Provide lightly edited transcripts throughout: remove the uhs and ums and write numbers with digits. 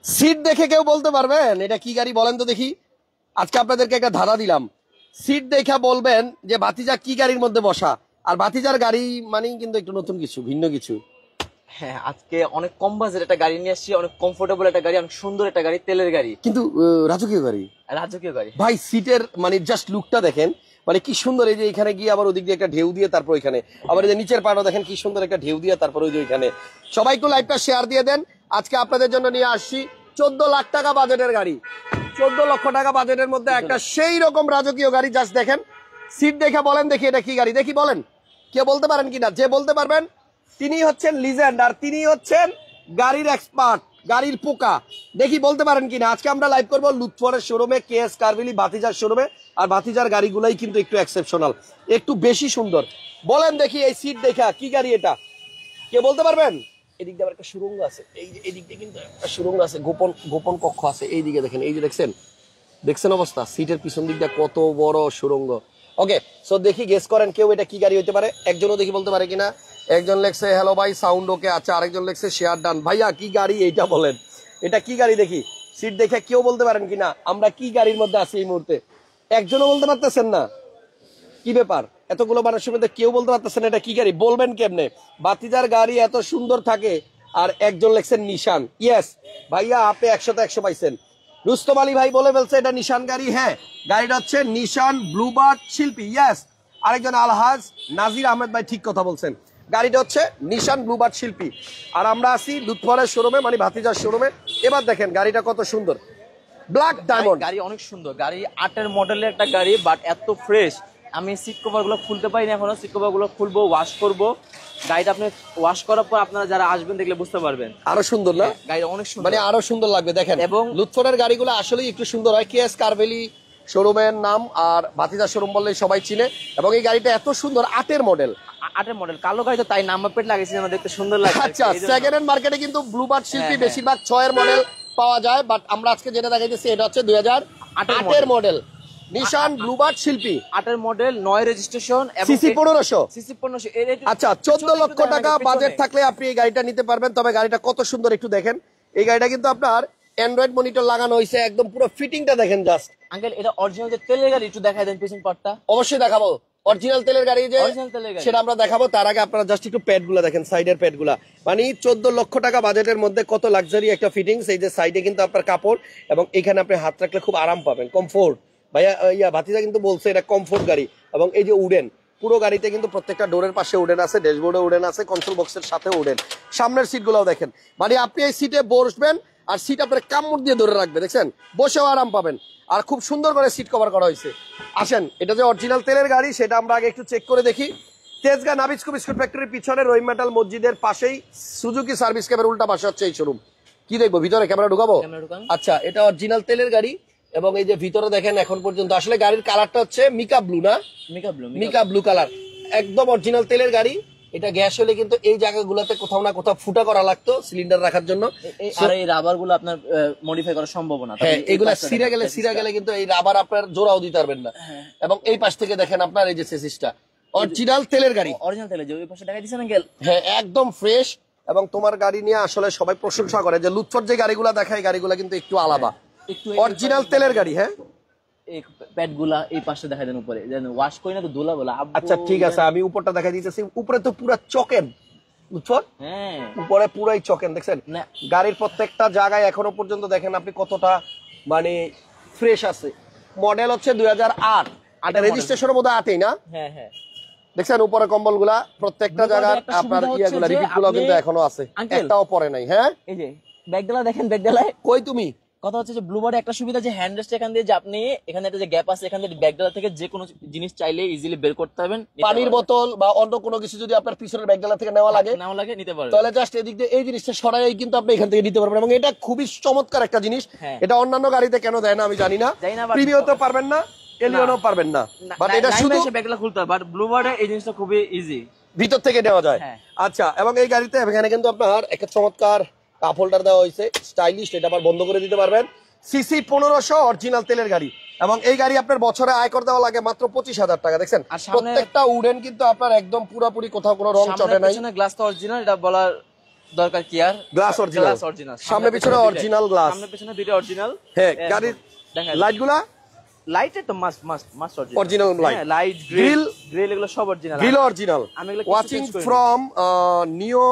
Seat দেখে কেউ বলতে পারবেন এটা কি গাড়ি বলেন তো দেখি। আজকে আপনাদেরকে একটা ধাঁধা দিলাম, সিট দেখা বলবেন যে ভাতিজা কি গাড়ির মধ্যে বসা। আর ভাতিজার গাড়ি মানেই কিন্তু একটু নতুন কিছু, ভিন্ন কিছু। হ্যাঁ, আজকে অনেক কম বাজেট একটা গাড়ি নিয়ে আসছি, অনেক কমফোর্টেবল একটা গাড়ি, অনেক সুন্দর একটা গাড়ি, তেলের গাড়ি, কিন্তু রাজকীয় গাড়ি, রাজকীয় গাড়ি। ভাই সিটের মানে জাস্ট লুকটা দেখেন, মানে কি সুন্দর। এই যে এখানে গিয়ে আবার ওদিক দিয়ে একটা ঢেউ দিয়ে তারপর এখানে আবার এই যে নিচের পাড়ও দেখেন কি সুন্দর একটা ঢেউ দিয়ে তারপর ওই যে ওইখানে। সবাই একটু লাইভটা শেয়ার দিয়ে দেন। আজকে আপনাদের জন্য নিয়ে আসছি 14 লাখ টাকা বাজেটের গাড়ি, 14 লক্ষ টাকা বাজেটের মধ্যে একটা সেই রকম রাজকীয় গাড়ি। জাস্ট দেখেন সিট দেখে বলেন দেখি এটা কি গাড়ি, দেখি বলেন কে বলতে পারেন কিনা। যে বলতে পারবেন তিনি হচ্ছেন লিজেন্ড, আর তিনি হচ্ছেন গাড়ির এক্সপার্ট, গাড়ির পোকা। দেখি বলতে পারেন কিনা। আজকে আমরা লাইভ করবো লুৎফরের শোরুমে, কেএস কারভিলি ভাতিজার শোরুমে। আর ভাতিজার গাড়িগুলাই কিন্তু একটু এক্সেপশনাল, একটু বেশি সুন্দর। বলেন দেখি এই সিট দেখা কি গাড়ি এটা, কে বলতে পারবেন। এদিক দিয়ে আবার একটা সুরঙ্গ আছে, এই যে এদিক দিয়ে কিন্তু একটা সুরঙ্গ আছে, গোপন গোপন কক্ষ আছে এইদিকে দেখেন। এই যে দেখছেন, দেখছেন অবস্থা, সিটের পিছন দিকটা কত বড় সুরঙ্গ। ওকে, সো দেখি গেস করেন কেউ এটা কি গাড়ি হইতে পারে। একজনও দেখি বলতে পারে কিনা। একজন লেখছে হ্যালো ভাই সাউন্ড ওকে, আচ্ছা। আরেকজন লেখছে শেয়ার ডান। ভাইয়া কি গাড়ি এইটা বলেন, এটা কি গাড়ি দেখি। সিট দেখে কেউ বলতে পারেন কিনা আমরা কি গাড়ির মধ্যে আছি এই মুহূর্তে। একজনও বলতে পারতেছেন না, কি ব্যাপার। এতগুলো মানুষের মধ্যে কেউ বলতে পারতেছেন এটা কি গাড়ি, বলবেন কেমনে। ভাতিজার গাড়ি এত সুন্দর থাকে। আর একজন লেখছেন নিশান। ইয়েস ভাইয়া, আপনি 100তে 100 পাইছেন। রুস্তম আলী ভাই বলে ফেলছে এটা নিশান গাড়ি। হ্যাঁ, গাড়িটা হচ্ছে নিশান ব্লুবার্ড শিল্পী। ইয়েস, আরেকজন আলহাজ নাজির আহমেদ ভাই ঠিক কথা বলছেন, গাড়িটা হচ্ছে নিশান ব্লুবার্ড শিল্পী। আর আমরা আছি লুৎফরের শোরুমে, মানে ভাতিজার শোরুমে। এবার দেখেন গাড়িটা কত সুন্দর, ব্ল্যাক ডায়মন্ড গাড়ি অনেক সুন্দর, গাড়ি 8-এর মডেলের একটা গাড়ি, বাট এত ফ্রেশ। আমি সিট কভার গুলো খুলতে পারি না এখনো, সিট কভার গুলো খুলবো, ওয়াশ করবো। গাড়িটা আপনি ওয়াশ করার পর আপনারা যারা আসবেন দেখলে বুঝতে পারবেন আরো সুন্দর না। গাড়িটা অনেক সুন্দর, মানে আরো সুন্দর লাগবে দেখেন। এবং লুৎফরের গাড়িগুলো আসলেই একটু সুন্দর হয়। কেএস কারভেলি শোরুমের নাম, আর ভাতিজা শোরুম বললেই সবাই চিনে। এবং এই গাড়িটা এত সুন্দর, 8-এর মডেল। 8-এর মডেল, কালো গাড়ি তো তাই নাম্বার প্লেট লাগিয়েছি যেন দেখতে সুন্দর লাগে। আচ্ছা, সেকেন্ড হ্যান্ড মার্কেটে কিন্তু ব্লুবার্ড শিল্পী বেশিরভাগ 6-এর মডেল পাওয়া যায়, বাট আমরা আজকে যেটা দেখাইতেছি এটা হচ্ছে 2008-এর মডেল নিশান ব্লুবার্ড শিল্পী। 8-এর মডেল, 9 রেজিস্ট্রেশন, সিসি 1500। সিসি 1500। আচ্ছা, 14 লক্ষ টাকা বাজেট থাকলে আপনি এই গাড়িটা নিতে পারবেন। তবে গাড়িটা কত সুন্দর একটু দেখেন। এই গাড়িটা কিন্তু আপনার অ্যান্ড্রয়েড মনিটর লাগানো হয়েছে, একদম পুরো ফিটিংটা দেখেন জাস্ট। আঙ্কেল এটা অরিজিনাল যে তেলের গাড়ি, একটু দেখাই দেন পিছন পার্টটা। অবশ্যই দেখাবো, অরিজিনাল তেলের গাড়ি যে সেটা আমরা দেখাবো। তার আগে আপনারা জাস্ট একটু প্যাড গুলা দেখেন, সাইডের প্যাড গুলা। মানে 14 লক্ষ টাকা বাজেটের মধ্যে কত লাক্সারি একটা ফিটিংস। এই যে সাইডে কিন্তু আপনার কাপড়, এবং এখানে আপনি হাত রাখলে খুব আরাম পাবেন, কমফোর্ট। ভাইয়া ভাতিজা কিন্তু বলছে এটা কমফোর্ট গাড়ি। এবং এই যে উডেন, পুরো গাড়িতে কিন্তু প্রত্যেকটা ডোরের পাশে উডেন আছে, ড্যাশবোর্ডে উডেন আছে, কনসোল বক্সের সাথে উডেন। সামনের সিট গুলাও দেখেন, মানে আপনি এই সিটে বসবেন আর সিট আপনার কামড় দিয়ে ধরে রাখবে, দেখছেন, বসেও আরাম পাবেন। আর খুব সুন্দর করে সিট কভার করা হয়েছে। আসেন, এটা যে অরিজিনাল তেলের গাড়ি সেটা আমরা আগে একটু চেক করে দেখি। তেজগাঁ নাবিস্কো বিস্কুট ফ্যাক্টরির পিছনে রহিম মেটাল মসজিদের পাশেই সুজুকি সার্ভিস ক্যাবের উল্টা পাশে হচ্ছে এই শোরুম। কি দেখবো ভিতরে, ক্যামেরা ঢুকাবো? আচ্ছা, এটা অরিজিনাল তেলের গাড়ি। এবং এই যে ভিতরে দেখেন এখন পর্যন্ত আসলে গাড়ির কালারটা হচ্ছে মিকা ব্লু, না মিকা ব্লু কালার, একদম অরিজিনাল তেলের গাড়ি। এটা গ্যাস হলে কিন্তু এই জায়গাগুলোতে কোথাও না কোথাও ফুটা করা লাগতো সিলিন্ডার রাখার জন্য। আর এই রাবার গুলো আপনার মডিফাই করা সম্ভব না। হ্যাঁ, এগুলা সিরা গেলে কিন্তু এই রাবার আপনার জোড়াও দিতে পারবেন না। এবং এই পাশ থেকে দেখেন আপনার এই যে চেসিসটা অরিজিনাল তেলের গাড়ি, অরিজিনাল তেলের যে ওই পাশে দেখাই দিছেন আঙ্কেল। হ্যাঁ, একদম ফ্রেশ। এবং তোমার গাড়ি নিয়ে আসলে সবাই প্রশংসা করে যে লুৎফর যে গাড়িগুলা দেখায় গাড়িগুলা কিন্তু একটু আলাদা, অরিজিনাল তেলের গাড়ি। হ্যাঁ, এই প্যাড গুলা এই পাশে দেখাই দেন, উপরে যেন ওয়াশ করি না তো ধুলা বলা। আচ্ছা ঠিক আছে, আমি উপরটা দেখাই দিতেছি। উপরে তো পুরো চকেন লুৎফর, হ্যাঁ উপরে পুরাই চকেন, দেখছেন গাড়ির প্রত্যেকটা জায়গায় এখনো পর্যন্ত দেখেন আপনি কতটা মানে ফ্রেশ আছে। মডেল হচ্ছে 2008, আর রেজিস্ট্রেশনের মধ্যে 8ই না। হ্যাঁ হ্যাঁ, দেখছেন উপরে কম্বল গুলা প্রত্যেকটা জায়গার আপনার ইয়েগুলা রিপিট গুলো কিন্তু এখনো আছে, একটাও পরে নাই। হ্যাঁ, এই যে ব্যাগডালা দেখেন, ব্যাগডালায় কই তুমি। কথা হচ্ছে যে ব্লুবার্ডে একটা সুবিধা যে হ্যান্ড রেস্ট এখান দিয়ে যে আপনি এখানে একটা যে গ্যাপ আছে, এখান থেকে ব্যাগডালা থেকে যে কোনো জিনিস চাইলে ইজিলি বের করতে পারবেন। পানির বোতল বা অন্য কোনো কিছু যদি আপনার পিছনের ব্যাগডালা থেকে নেওয়া লাগে নিতে পারবেন, তাহলে জাস্ট এদিক দিয়ে এই জিনিসটা সরাই কিন্তু আপনি এখান থেকে নিতে পারবেন। এবং এটা খুবই চমৎকার একটা জিনিস। এটা অন্যান্য গাড়িতে কেন দেয় না আমি জানি না, প্রিমিয়ামও পারবেন না, এলিয়নও পারবেন না, বাট এটা শুধু ব্যাগডালা খুলতে হয়। বাট ব্লুবার্ডে এই জিনিসটা খুবই ইজি, ভিতর থেকে নেওয়া যায়। আচ্ছা, এবং এই গাড়িতে এখানে কিন্তু আপনার একটা চমৎকার কাপ হোল্ডার দেওয়া হয়েছে, স্টাইলিশ। এটা আবার বন্ধ করে দিতে পারবেন। সিসি 1500 অরিজিনাল তেলের গাড়ি। এবং এই গাড়ি আপনার বছরে আয়কর দেওয়া লাগে মাত্র 25,000 টাকা। দেখছেন প্রত্যেকটা উডেন কিন্তু আপনার একদম পুরোপুরি, কোথাও কোনো রং চটে নাই। গ্লাস তো অরিজিনাল, এটা বলার দরকার কি আর গ্লাস অরিজিনাল, সামনে পিছনে অরিজিনাল গ্লাস, সামনে পিছনে দুটো অরিজিনাল। হ্যাঁ গাড়ির দেখেন লাইটগুলা লাইটে তো must original light, light grill grill এগুলো সব অরিজিনাল, গ্রিল অরিজিনাল। আমি এগুলো watching from new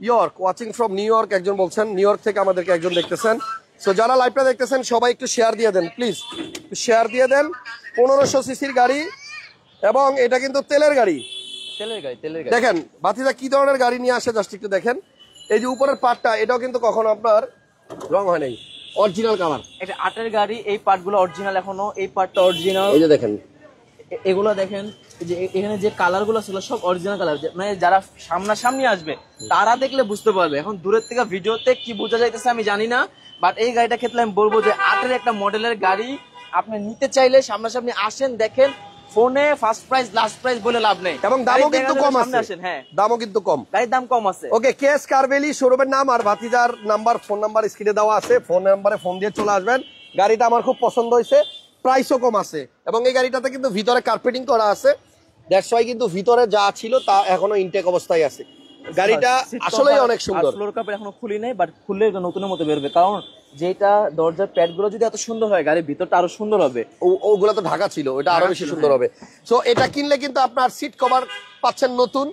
York, watching from new York একজন বলছেন, নিউ ইয়র্ক থেকে আমাদেরকে একজন দেখতেছেন। সো যারা লাইভটা দেখতেছেন সবাই একটু শেয়ার দিয়ে দেন প্লিজ, শেয়ার দিয়ে দেন। 1500 সিসির গাড়ি এবং এটা কিন্তু তেলের গাড়ি। তেলের গাড়ি দেখেন বাতিদা কি ধরনের গাড়ি নিয়ে আসে জাস্ট একটু দেখেন। এই যে উপরের পার্টটা এটাও কিন্তু কখনো আপনার রং হয় নাই, অরিজিনাল কালার। এটা 8 এর গাড়ি, এই পার্টগুলো অরিজিনাল, এখনো এই পার্টটা অরিজিনাল। এই যে দেখেন এগুলো দেখেন, যে এখানে যে কালার গুলো ছিল সব অরিজিনাল কালার, মানে যারা সামনাসামনি আসবে তারা দেখলে বুঝতে পারবে। এখন দূরের থেকে ভিডিওতে কি বোঝা যাইতেছে আমি জানি না, বাট এই গাড়িটা ক্ষেত্রে আমি বলবো যে 8 এর একটা মডেলের গাড়ি আপনি নিতে চাইলে সামনাসামনি আসেন, দেখেন। ফোনে ফার্স্ট প্রাইস লাস্ট প্রাইস বলে লাভ নেই, এবং দামও কিন্তু কম আছে। হ্যাঁ দামও কিন্তু কম, গাড়ির দাম কম আছে। ওকে, কেএস কারভেলি শোরুমের নাম আর ভাতিজার নাম্বার, ফোন নাম্বার স্ক্রিনে দেওয়া আছে, ফোন নাম্বারে ফোন দিয়ে চলে আসবেন। গাড়িটা আমার খুব পছন্দ হয়েছে, প্রাইসও কম আছে এবং এই গাড়িটাতে কিন্তু ভিতরে কার্পেটিং করা আছে। দ্যাটস ওয়াই কিন্তু ভিতরে যা ছিল তা এখনো ইনটেক অবস্থায় আছে। গাড়িটা আসলেই অনেক সুন্দর। ফ্লোর কাপের এখনো খুলি নাই, বাট খুললে নতুনের মতো বেরোবে, কারণ যেটা দরজার প্যাড গুলো যদি এত সুন্দর হয় গাড়ির ভিতরটা আরো সুন্দর হবে। ওগুলো তো ঢাকা ছিল, ওটা আরো বেশি সুন্দর হবে। সো এটা কিনলে কিন্তু আপনার সিট কভার পাচ্ছেন নতুন,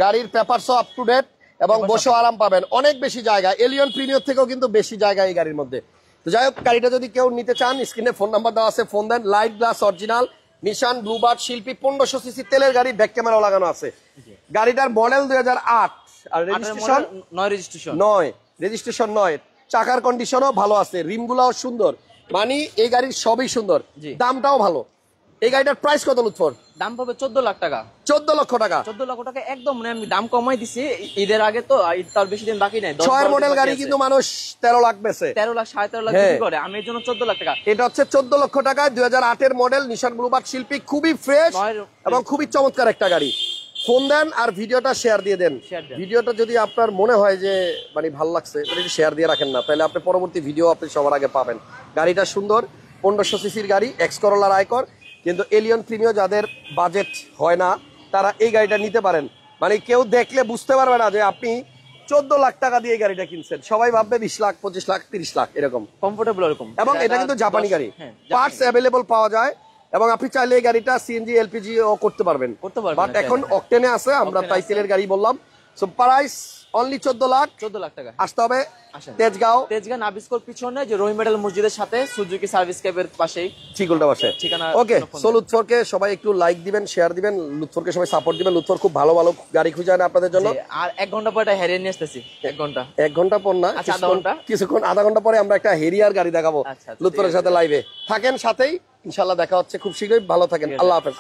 গাড়ির পেপারসও আপ টু ডেট এবং বসে আরাম পাবেন। অনেক বেশি জায়গা, এলিয়ন প্রিমিয়ার থেকেও কিন্তু বেশি জায়গা এই গাড়ির মধ্যে। তো যাই হোক, গাড়িটা যদি কেউ নিতে চান স্ক্রিনে ফোন নাম্বার দেওয়া আছে, ফোন দেন। Light glass original, Nissan Bluebird শিল্পী, 1500 সিসি তেলের গাড়ি, ব্যাক ক্যামেরাও লাগানো আছে। গাড়িটার মডেল 2008 আর রেজিস্ট্রেশন 9, রেজিস্ট্রেশন 9। চাকার কন্ডিশনও ভালো আছে, রিমগুলাও সুন্দর, মানে এই গাড়ির সবই সুন্দর, দামটাও ভালো। এই গাড়িটার প্রাইস কত লুৎফর? দাম পাবে 14 লাখ টাকা। 14 লক্ষ টাকা? 14 লক্ষ টাকা একদম, মানে আমি দাম কমাই দিছি ঈদের আগে, তো ঈদ তার বেশি দিন বাকি নাই। 6 মডেল গাড়ি কিন্তু মানুষ 13 লাখ বেচে, 13 লাখ 13.5 লাখ বিক্রি করে, আমি এর জন্য 14 লাখ টাকা। এটা হচ্ছে 14 লক্ষ টাকা, 2008 এর মডেল, নিশান ব্লুবার্ড শিল্পী, খুবই ফ্রেশ এবং খুবই চমৎকার একটা গাড়ি। ফোন দেন আর ভিডিওটা শেয়ার দিয়ে দেন। ভিডিওটা যদি আপনার মনে হয় যে মানে ভালো লাগছে তাহলে শেয়ার দিয়ে রাখেন না, তাহলে আপনি পরবর্তী ভিডিও আপনি সবার আগে পাবেন। গাড়িটা সুন্দর, 1500 সিসির গাড়ি, এক্স করোলার আয়কর, কিন্তু এলিয়ন প্রিমিও যাদের বাজেট হয় না তারা এই গাড়িটা নিতে পারেন। মানে কেউ দেখলে বুঝতে পারবে না যে আপনি 14 লাখ টাকা দিয়ে গাড়িটা কিনছেন, সবাই ভাববে 20 লাখ 25 লাখ 30 লাখ এরকম কমফোর্টেবল এরকম। এবং এটা কিন্তু জাপানি গাড়ি, পার্টস অ্যাভেলেবল পাওয়া যায় এবং আপনি চাইলে এই গাড়িটা সিএনজি এলপিজি ও করতে পারবেন, বাট এখন অকটেনে আছে, আমরা তাই তেলের গাড়ি বললাম। সো প্রাইস অনলি 14 লাখ টাকা। আসতে হবে তেজগাঁও নাবিস্কোর পিছনে, যে রহিম মেডাল মসজিদের সাথে সুজুকি সার্ভিস ক্যাবের পাশেই, ঠিক উল্টা পাশে ঠিকানা। ওকে, সো লুৎফরকে সবাই একটু লাইক দিবেন, শেয়ার দিবেন, লুৎফরকে সবাই সাপোর্ট দিবেন। লুৎফর খুব ভালো ভালো গাড়ি খুঁজে আনে আপনাদের জন্য। আর 1 ঘন্টা পরে এটা হেরিয়ে নিয়ে আসতেছি। 1 ঘন্টা পর না, কিছুক্ষণ আধা ঘন্টা পরে আমরা একটা হেরিয়ার গাড়ি দেখাবো লুৎফরের সাথে লাইভে। থাকেন সাথেই, ইনশাল্লাহ দেখা হচ্ছে খুব শীঘ্রই। ভালো থাকেন, আল্লাহ হাফেজ।